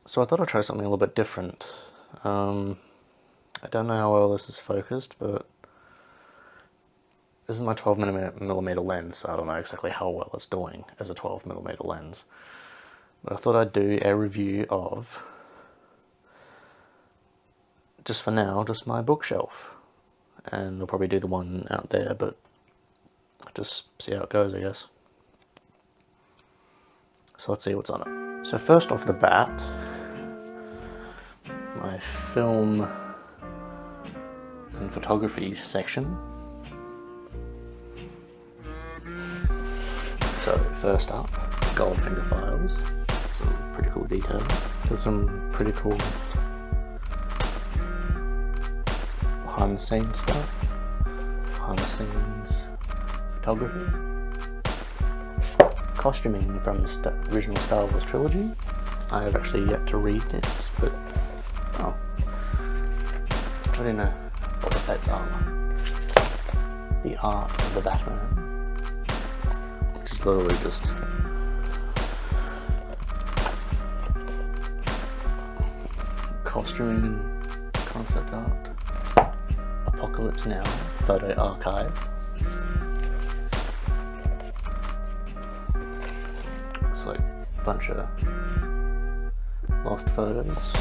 So I thought I'd try something a little bit different. I don't know how well this is focused, but this is my 12mm lens, so I don't know exactly how well it's doing as a 12mm lens. But I thought I'd do a review of, just for now, just my bookshelf. And I'll probably do the one out there, but just see how it goes, I guess. So let's see what's on it. So first off the bat, my film and photography section. So first up, Goldfinger files. Some pretty cool detail. There's some pretty cool behind the scenes stuff. Behind the scenes photography. Costuming from the original Star Wars trilogy. I have actually yet to read this, but oh, I didn't know Boba Fett's armor. The art of the Batman, which is literally just costuming, concept art. Apocalypse Now photo archive. It's like a bunch of lost photos.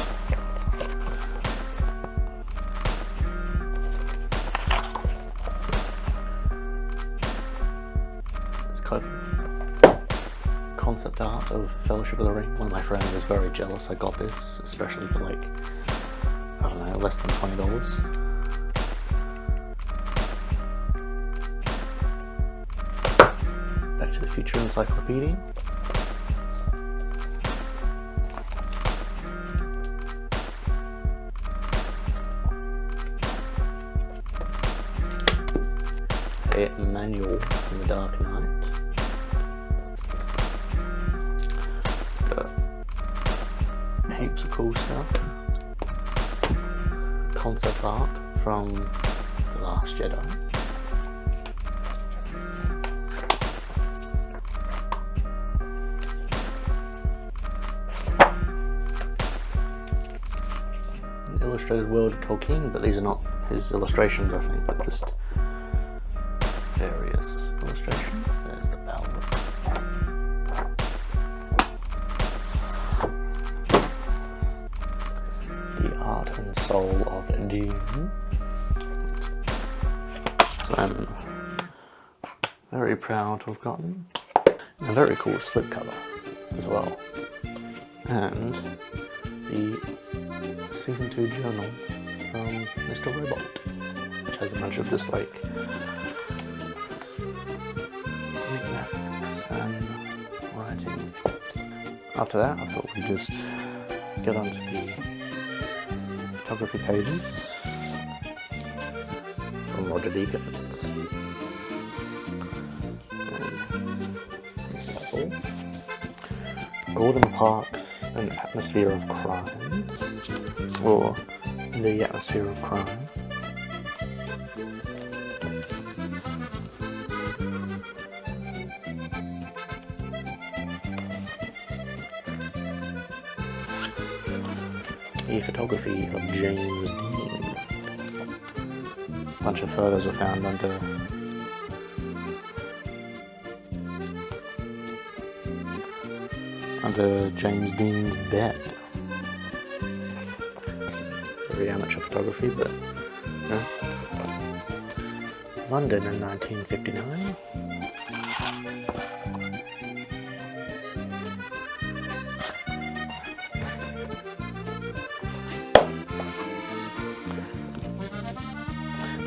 It's kind of concept art of Fellowship of the Ring. One of my friends was very jealous I got this, especially for like, I don't know, less than $20. Back to the Future Encyclopedia. A manual from the Dark Knight. Heaps of cool stuff. Concept art from The Last Jedi. An illustrated world of Tolkien, but these are not his illustrations, I think, but just various illustrations. There's the bell. The art and soul of Dune. So I'm very proud to have gotten a very cool slipcover as well. And the Season 2 journal from Mr. Robot, which has a bunch of just like knicknacks and writing. After that, I thought we'd just get onto the photography pages from Roger Deakins. Gordon Parks, An Atmosphere of Crime, or The Atmosphere of Crime. The photography of James Dean. A bunch of photos were found under James Dean's bed. Very amateur photography, but no. London in 1959.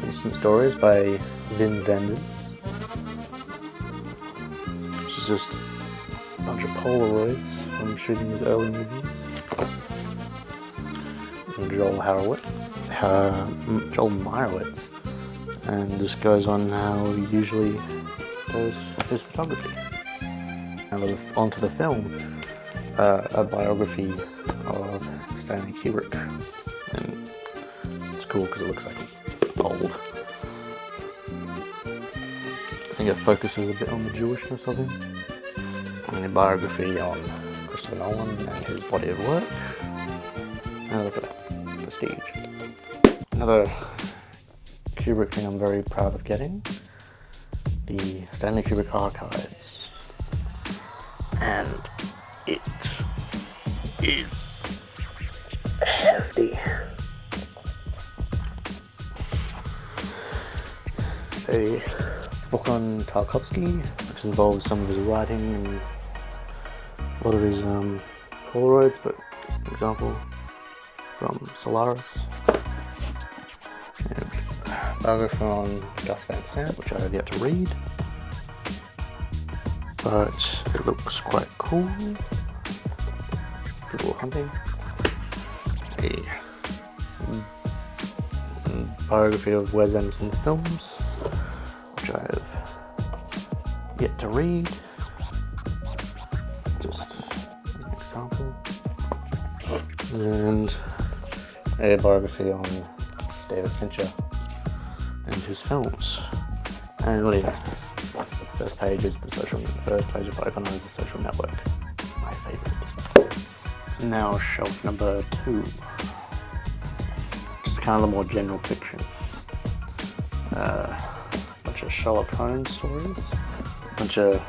Instant Stories by Wim Wenders, which is just a bunch of Polaroids from shooting his early movies. And Joel Meyerowitz, and this goes on how he usually does his photography. And onto the film, a biography of Stanley Kubrick, and it's cool because it looks like old. I think it focuses a bit on the Jewishness of him. And a biography on Christopher Christopher Nolan and his body of work. And look at that, prestige. Another Kubrick thing I'm very proud of getting, the Stanley Kubrick Archives. And it is hefty. A book on Tarkovsky, which involves some of his writing and a lot of his Polaroids, but just an example from Solaris. And biography on Gus Van Sant, which I have yet to read, but it looks quite cool. Good hunting. A biography of Wes Anderson's films, which I have yet to read, just as an example. And a biography on David Fincher and his films. And what do you know? First page of Open is the Social Network. My favourite. Now shelf number 2. Just kind of the more general fiction. Bunch of Sherlock Holmes stories. Bunch of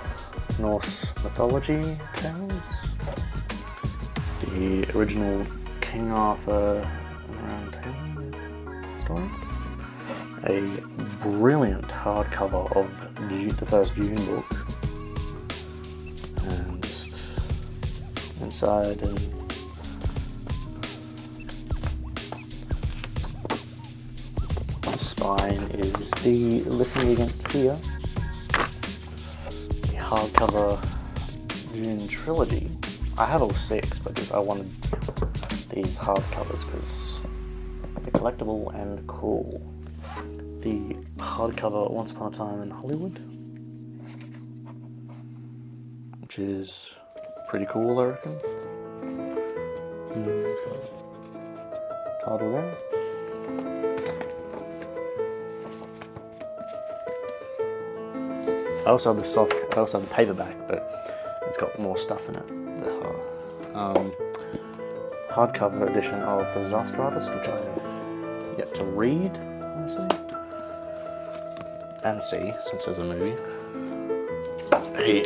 Norse mythology tales. The original King Arthur Round Table stories. A brilliant hardcover of the first Dune book. And just inside and the spine is the Listening Against Fear, the hardcover Dune trilogy. I have all 6, but just I wanted these hardcovers because they're collectible and cool. The hardcover Once Upon a Time in Hollywood, which is pretty cool, I reckon. Title there. I also have the paperback, but it's got more stuff in it. The hardcover edition of The Disaster Artist, which I have yet to read, honestly. And see, since there's a movie. A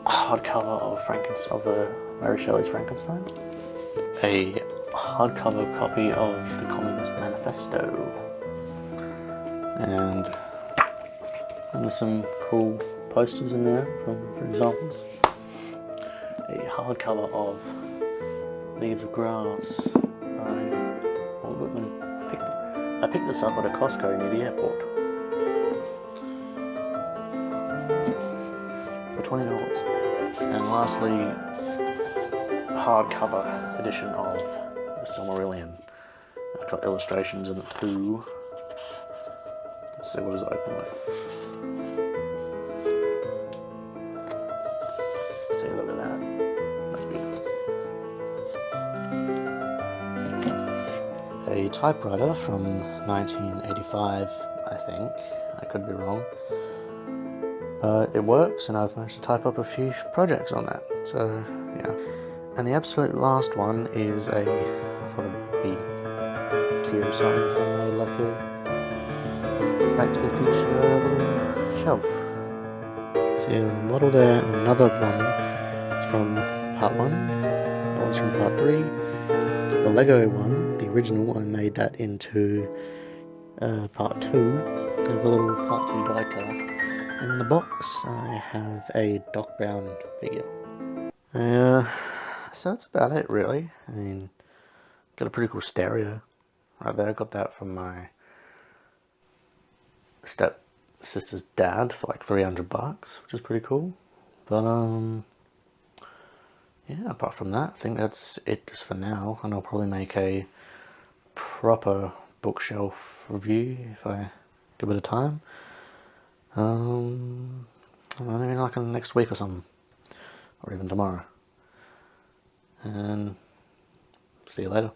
hardcover of Mary Shelley's Frankenstein. A hardcover copy of the Communist Manifesto. And there's some cool posters in there for examples. A hardcover of Leaves of Grass by Walt Whitman. I picked this up at a Costco near the airport. For $20. And lastly, hardcover edition of The Silmarillion. I've got illustrations in it too. Let's see, what does it open with? See, look at that. That's beautiful. A typewriter from 1985, I think. I could be wrong. But it works, and I've managed to type up a few projects on that. So, yeah. And the absolute last one is I thought it'd be cute or something if I made like a Back to the Future little shelf. See a model there, and another one. It's from part 1. That one's from part 3. The Lego one, the original, I made that into part 2. I have a little part 2 die cast. In the box, I have a Doc Brown figure. So that's about it, really. I mean, got a pretty cool stereo right there. I got that from my step-sister's dad for like $300, which is pretty cool. But, yeah, apart from that, I think that's it just for now. And I'll probably make a proper bookshelf review if I give it a time. Maybe like in the next week or something, or even tomorrow. And see you later.